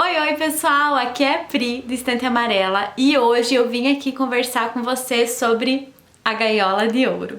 Oi pessoal, aqui é a Pri do Estante Amarela e hoje eu vim aqui conversar com você sobre a Gaiola de Ouro.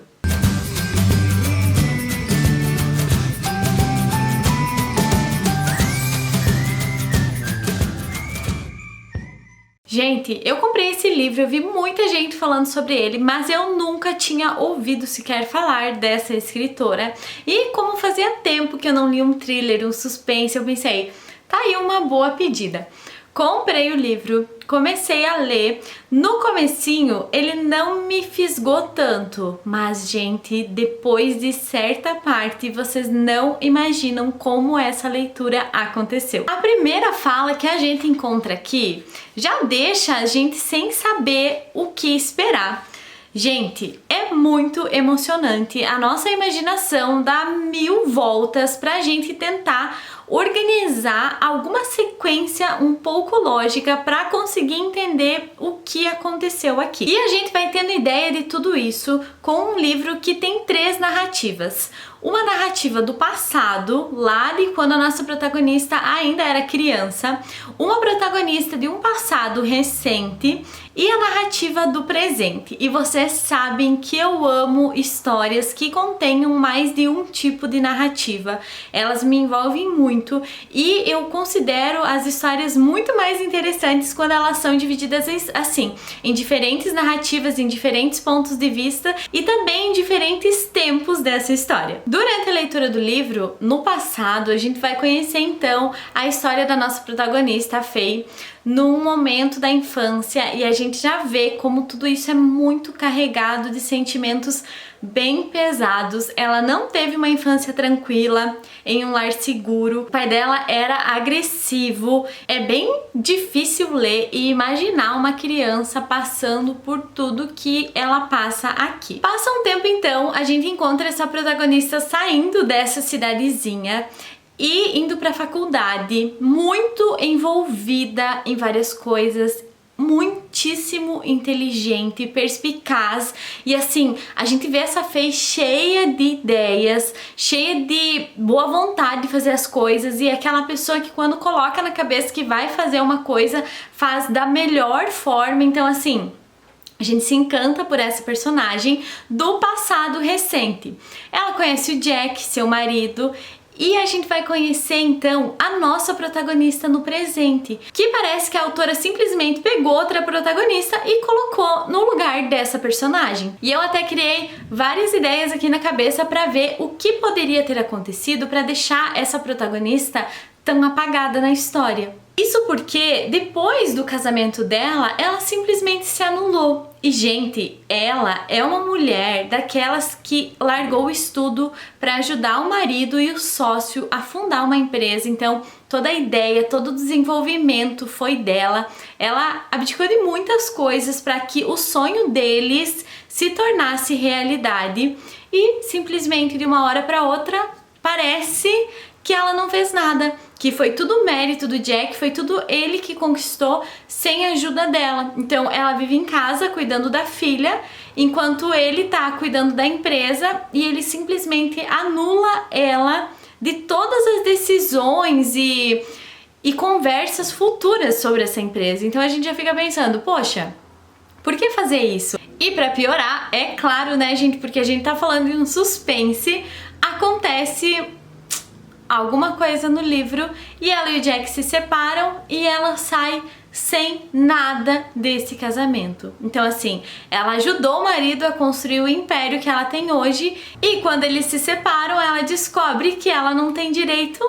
Gente, eu comprei esse livro, eu vi muita gente falando sobre ele, mas eu nunca tinha ouvido sequer falar dessa escritora. E como fazia tempo que eu não li um thriller, um suspense, eu pensei, tá aí uma boa pedida. Comprei o livro, comecei a ler. No comecinho ele não me fisgou tanto, mas gente, depois de certa parte vocês não imaginam como essa leitura aconteceu. A primeira fala que a gente encontra aqui já deixa a gente sem saber o que esperar. Gente, é muito emocionante, a nossa imaginação dá mil voltas pra gente tentar organizar alguma sequência um pouco lógica para conseguir entender o que aconteceu aqui. E a gente vai tendo ideia de tudo isso com um livro que tem 3 narrativas. Uma narrativa do passado, lá de quando a nossa protagonista ainda era criança, uma protagonista de um passado recente e a narrativa do presente. E vocês sabem que eu amo histórias que contenham mais de um tipo de narrativa. Elas me envolvem muito e eu considero as histórias muito mais interessantes quando elas são divididas assim, em diferentes narrativas, em diferentes pontos de vista e também em diferentes tempos dessa história. Durante a leitura do livro, no passado, a gente vai conhecer então a história da nossa protagonista, a Faye, num momento da infância, e a gente já vê como tudo isso é muito carregado de sentimentos bem pesados. Ela não teve uma infância tranquila, em um lar seguro, o pai dela era agressivo. É bem difícil ler e imaginar uma criança passando por tudo que ela passa aqui. Passa um tempo então, a gente encontra essa protagonista saindo dessa cidadezinha e indo para a faculdade, muito envolvida em várias coisas, muitíssimo inteligente, perspicaz, e assim, a gente vê essa Faye cheia de ideias, cheia de boa vontade de fazer as coisas, e é aquela pessoa que quando coloca na cabeça que vai fazer uma coisa, faz da melhor forma. Então assim, a gente se encanta por essa personagem do passado recente. Ela conhece o Jack, seu marido, e a gente vai conhecer então a nossa protagonista no presente, que parece que a autora simplesmente pegou outra protagonista e colocou no lugar dessa personagem. E eu até criei várias ideias aqui na cabeça para ver o que poderia ter acontecido para deixar essa protagonista tão apagada na história. Isso porque depois do casamento dela, ela simplesmente se anulou. E gente, ela é uma mulher daquelas que largou o estudo para ajudar o marido e o sócio a fundar uma empresa. Então toda a ideia, todo o desenvolvimento foi dela. Ela abdicou de muitas coisas para que o sonho deles se tornasse realidade. E simplesmente de uma hora para outra parece que ela não fez nada, que foi tudo mérito do Jack, foi tudo ele que conquistou sem a ajuda dela. Então ela vive em casa cuidando da filha, enquanto ele tá cuidando da empresa, e ele simplesmente anula ela de todas as decisões e conversas futuras sobre essa empresa. Então a gente já fica pensando, poxa, por que fazer isso? E pra piorar, é claro, né, gente, porque a gente tá falando de um suspense, acontece alguma coisa no livro e ela e o Jack se separam e ela sai sem nada desse casamento. Então assim, ela ajudou o marido a construir o império que ela tem hoje, e quando eles se separam ela descobre que ela não tem direito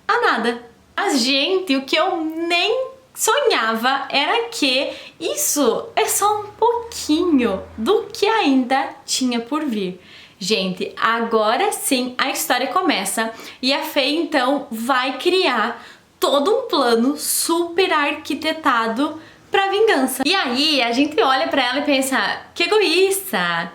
a nada. Mas gente, o que eu nem sonhava era que isso é só um pouquinho do que ainda tinha por vir. Gente, agora sim a história começa e a Faye então vai criar todo um plano super arquitetado para vingança. E aí a gente olha para ela e pensa, que egoísta,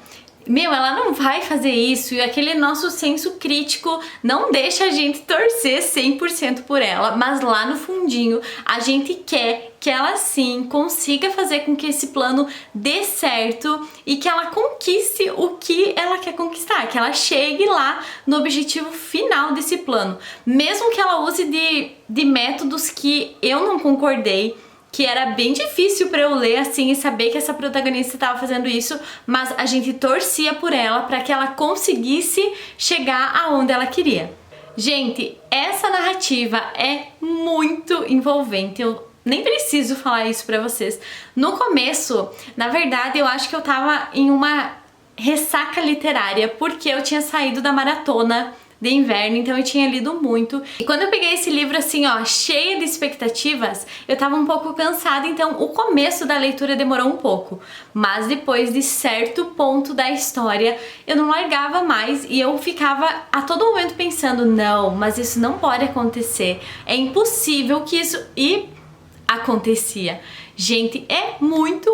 meu, ela não vai fazer isso, e aquele nosso senso crítico não deixa a gente torcer 100% por ela, mas lá no fundinho a gente quer que ela sim consiga fazer com que esse plano dê certo e que ela conquiste o que ela quer conquistar, que ela chegue lá no objetivo final desse plano, mesmo que ela use de métodos que eu não concordei, que era bem difícil pra eu ler assim e saber que essa protagonista estava fazendo isso, mas a gente torcia por ela para que ela conseguisse chegar aonde ela queria. Gente, essa narrativa é muito envolvente, eu nem preciso falar isso pra vocês. No começo, na verdade, eu acho que eu tava em uma ressaca literária, porque eu tinha saído da maratona de inverno, então eu tinha lido muito. E quando eu peguei esse livro assim, ó, cheia de expectativas, eu tava um pouco cansada, então o começo da leitura demorou um pouco. Mas depois de certo ponto da história, eu não largava mais e eu ficava a todo momento pensando, não, mas isso não pode acontecer. É impossível que isso... E acontecia. Gente, é muito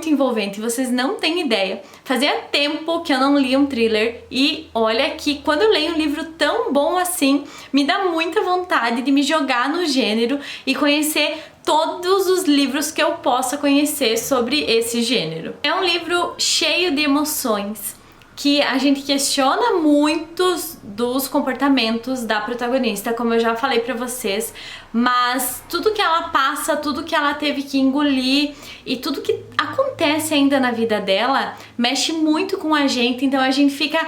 envolvente, vocês não têm ideia. Fazia tempo que eu não lia um thriller e olha que quando eu leio um livro tão bom assim, me dá muita vontade de me jogar no gênero e conhecer todos os livros que eu possa conhecer sobre esse gênero. É um livro cheio de emoções, que a gente questiona muitos dos comportamentos da protagonista, como eu já falei pra vocês, mas tudo que ela passa, tudo que ela teve que engolir e tudo que acontece ainda na vida dela mexe muito com a gente, então a gente fica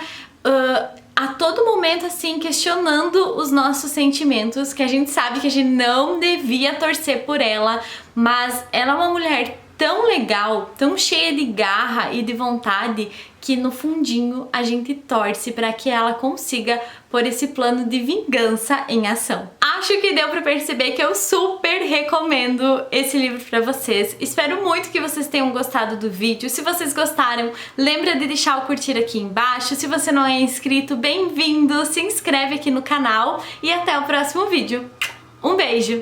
a todo momento assim questionando os nossos sentimentos, que a gente sabe que a gente não devia torcer por ela, mas ela é uma mulher tão legal, tão cheia de garra e de vontade, que no fundinho a gente torce para que ela consiga pôr esse plano de vingança em ação. Acho que deu para perceber que eu super recomendo esse livro para vocês. Espero muito que vocês tenham gostado do vídeo. Se vocês gostaram, lembra de deixar o curtir aqui embaixo. Se você não é inscrito, bem-vindo! Se inscreve aqui no canal e até o próximo vídeo. Um beijo!